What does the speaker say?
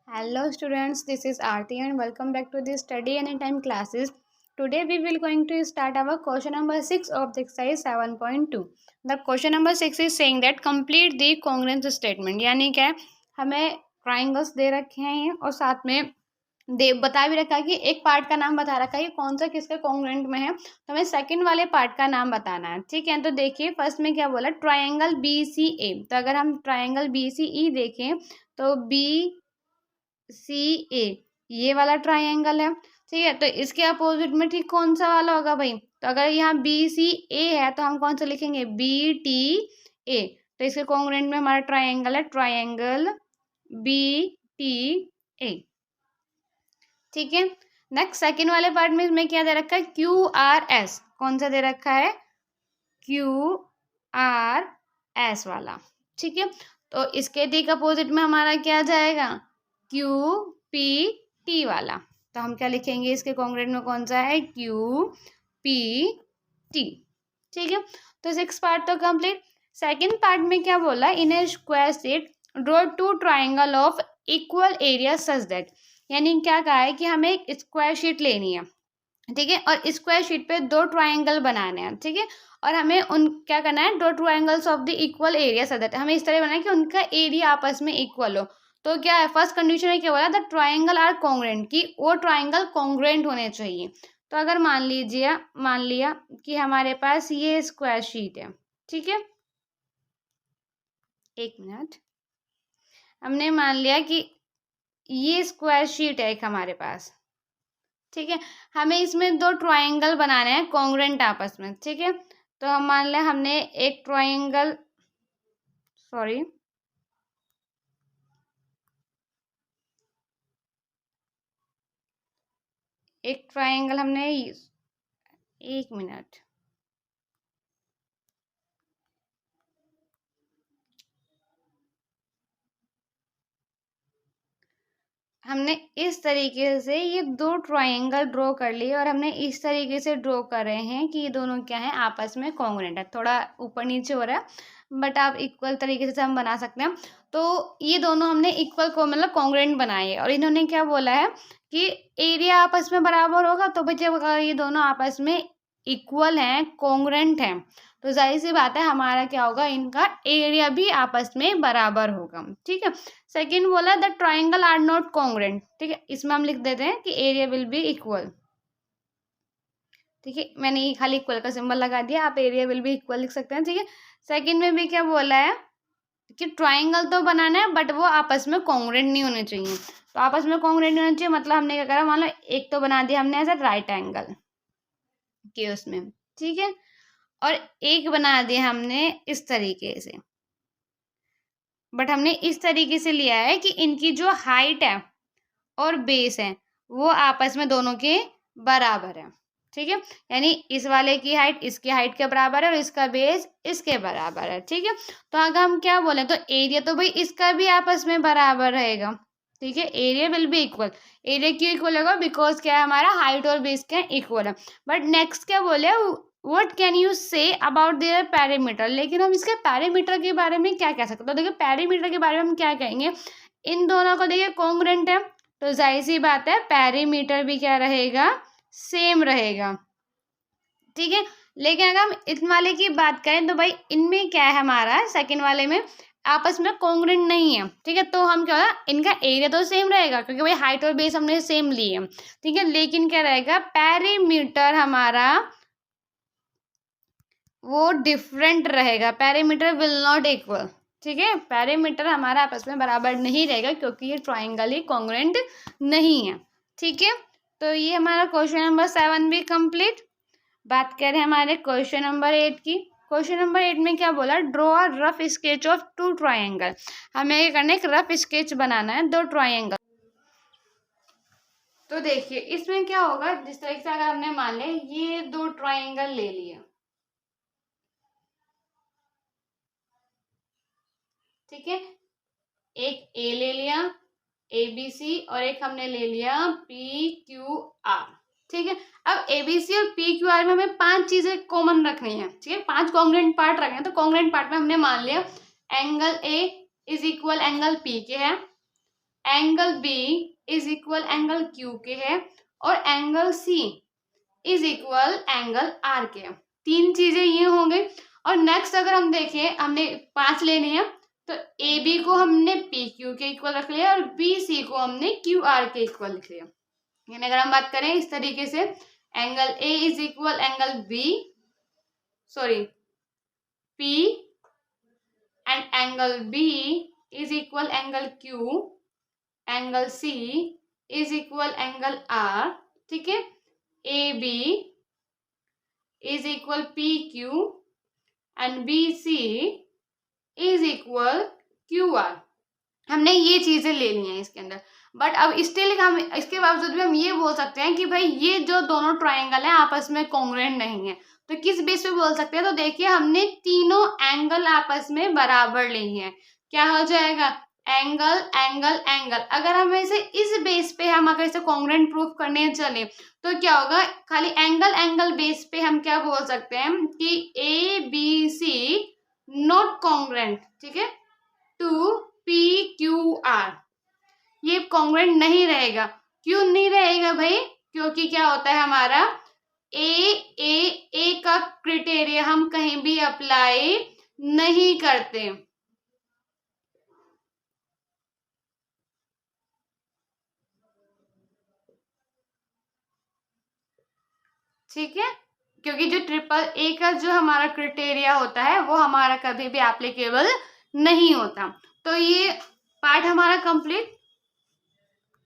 Hello students, this is Aarti and welcome back to the study anytime classes. Today we will going to start our question number 6 of the exercise 7.2. The question number 6 is saying that complete the congruence statement. यानी क्या है, हमें triangles दे रखे हैं और साथ में बता भी रखा है कि एक पार्ट का नाम बता रखा है कि कौन सा किसके कॉन्ग्रुएंट में है, तो हमें सेकंड वाले पार्ट का नाम बताना है। ठीक है, तो देखिए फर्स्ट में क्या बोला, ट्राइंगल बी सी ए। तो अगर हम ट्राइंगल बी सी ई देखें तो बी सी ए ये वाला ट्राइंगल है। ठीक है, तो इसके अपोजिट में ठीक कौन सा वाला होगा भाई, तो अगर यहाँ बी सी ए है तो हम कौन सा लिखेंगे, बी टी ए। तो इसके कॉन्ग्रुएंट में हमारा ट्राइंगल है ट्राइंगल बी टी ए। ठीक है, नेक्स्ट सेकंड वाले पार्ट में इसमें क्या दे रखा है, क्यू आर एस। कौन सा दे रखा है, क्यू आर एस वाला। ठीक है, तो इसके ठीक अपोजिट में हमारा क्या जाएगा, क्यू पी टी वाला। तो हम क्या लिखेंगे, इसके कॉन्ग्रुएंट में कौन सा है, क्यू पी टी। ठीक है, तो 6 पार्ट तो कंप्लीट। सेकंड पार्ट में क्या बोला, in a square sheet draw 2 triangle of equal area such that. यानी क्या कहा है कि हमें एक स्क्वायर शीट लेनी है। ठीक है, और स्क्वायर शीट पे 2 ट्राइंगल बनाने हैं। ठीक है, और हमें उन क्या करना है, 2 triangles of the equal area such that. हमें इस तरह बनाना है कि उनका एरिया आपस में इक्वल हो। तो क्या है, फर्स्ट कंडीशन है क्या बोला, द ट्राइंगल आर कॉन्ग्रुएंट, कि वो ट्राइंगल कॉन्ग्रुएंट होने चाहिए। तो अगर मान लिया कि हमारे पास ये स्क्वायर शीट है। ठीक है, एक मिनट, हमने मान लिया कि ये स्क्वायर शीट है एक हमारे पास। ठीक है, हमें इसमें 2 ट्राइंगल बनाने हैं कॉन्ग्रुएंट आपस में। ठीक है, तो हम मान लें हमने एक ट्राइंगल हमने, एक मिनट, हमने इस तरीके से ये 2 ट्राइंगल ड्रॉ कर लिए और हमने इस तरीके से ड्रॉ कर रहे हैं कि ये दोनों क्या है, आपस में कॉन्ग्रुएंट है। थोड़ा ऊपर नीचे हो रहा है बट आप इक्वल तरीके से हम बना सकते हैं। तो ये दोनों हमने इक्वल को मतलब कॉन्ग्रुएंट बनाए और इन्होंने क्या बोला है कि एरिया आपस में बराबर होगा। तो बच्चे अगर ये दोनों आपस में इक्वल हैं, कॉन्ग्रुएंट हैं, तो जाहिर सी बात है हमारा क्या होगा, इनका एरिया भी आपस में बराबर होगा। ठीक है, सेकंड बोला the triangle are not congruent. ठीक है, इसमें हम लिख देते हैं कि एरिया विल बी इक्वल। ठीक है, मैंने ये खाली इक्वल का सिंबल लगा दिया, आप एरिया विल बी इक्वल लिख सकते हैं। ठीक है, सेकंड में भी क्या बोला है कि ट्राइंगल तो बनाना है बट वो आपस में कॉन्ग्रुएंट नहीं होने चाहिए। तो आपस में कॉन्ग्रुएंट नहीं होना चाहिए मतलब हमने क्या करा, मान लो एक तो बना दिया हमने ऐसा राइट एंगल के उसमें। ठीक है, और एक बना दिया हमने इस तरीके से, बट हमने इस तरीके से लिया है कि इनकी जो हाइट है और बेस है वो आपस में दोनों के बराबर है। ठीक है, यानी इस वाले की हाइट इसकी हाइट के बराबर है और इसका बेस इसके बराबर है। ठीक है, तो अगर हम क्या बोले, तो एरिया तो भाई इसका भी आपस में बराबर रहेगा। ठीक है, area will be equal. Area क्यों इक्वल होगा, बिकॉज क्या है, हमारा हाइट और बेस क्या इक्वल है। बट नेक्स्ट क्या बोले, what can you say about their parameter. लेकिन हम इसके पैरामीटर के बारे में क्या कह सकते हैं, तो देखिए पैरामीटर के बारे में हम क्या कहेंगे, इन दोनों को देखिए कॉन्ग्रुएंट है तो जाहिर सी बात है पैरामीटर भी क्या रहेगा, सेम रहेगा। ठीक है, लेकिन अगर हम इस वाले की बात करें तो भाई इनमें क्या है, हमारा सेकंड वाले में आपस में कॉन्ग्रुएंट नहीं है। ठीक है, तो हम क्या होगा, इनका एरिया तो सेम रहेगा क्योंकि भाई हाइट और बेस हमने सेम ली है। ठीक है, लेकिन क्या रहेगा, पैरामीटर हमारा वो डिफरेंट रहेगा, पैरामीटर विल नॉट इक्वल। ठीक है, पैरामीटर हमारा आपस में बराबर नहीं रहेगा क्योंकि ये ट्राइंगल ही कॉन्ग्रुएंट नहीं है। ठीक है, तो ये हमारा क्वेश्चन नंबर 7 भी कंप्लीट। बात करें हमारे क्वेश्चन नंबर 8 की। क्वेश्चन नंबर 8 में क्या बोला, draw a rough sketch of 2 triangle. हमें क्या करना है, एक रफ स्केच बनाना है 2 ट्राइंगल। तो देखिए इसमें क्या होगा, जिस तरह से अगर हमने मान लिया ये 2 ट्राइंगल ले लिए। ठीक है, एक ए ले लिया ए बी सी और एक हमने ले लिया पी क्यू आर। ठीक है, अब ए बी सी और पी क्यू आर में हमें 5 चीजें कॉमन रखनी है। ठीक है, 5 कॉन्ग्रुएंट पार्ट रखने हैं। तो कॉन्ग्रुएंट पार्ट में हमने मान लिया angle A is equal angle P के है, angle B is equal angle Q के है और angle C is equal angle R के है। तीन चीजें ये होंगे। और नेक्स्ट अगर हम देखें, हमने 5 लेनी है, तो ए बी को हमने पी क्यू के इक्वल रख लिया और बी सी को हमने क्यू आर के इक्वल लिख लिया। यानी अगर हम बात करें इस तरीके से, angle A is equal angle B, sorry P, and angle B is equal angle Q, angle C is equal angle R, ठीक है। A B is equal P Q and B C is equal Q R. हमने ये चीजें ले ली हैं इसके अंदर। But अब स्टिल हम इसके बावजूद भी हम ये बोल सकते हैं कि भाई ये जो दोनों ट्राइंगल हैं आपस में कॉन्ग्रुएंट नहीं है। तो किस बेस पे बोल सकते हैं? तो देखिए हमने तीनों एंगल आपस में बराबर ली है। क्या हो जाएगा? Angle angle angle. अगर हम इसे इस बेस पे हम अगर इसे कॉन्ग्रुएंट प्रूफ करने चले तो क्या होगा? खाली एंगल एंगल बेस पे हम क्या बोल सकते हैं कि A B C not congruent, ठीक है, टू पी क्यू आर। ये कॉन्ग्रुएंट नहीं रहेगा। क्यों नहीं रहेगा भाई? क्योंकि क्या होता है हमारा ए का क्राइटेरिया हम कहीं भी अप्लाई नहीं करते। ठीक है, क्योंकि जो ट्रिपल ए का जो हमारा क्राइटेरिया होता है वो हमारा कभी भी एप्लीकेबल नहीं होता। तो ये पार्ट हमारा कंप्लीट।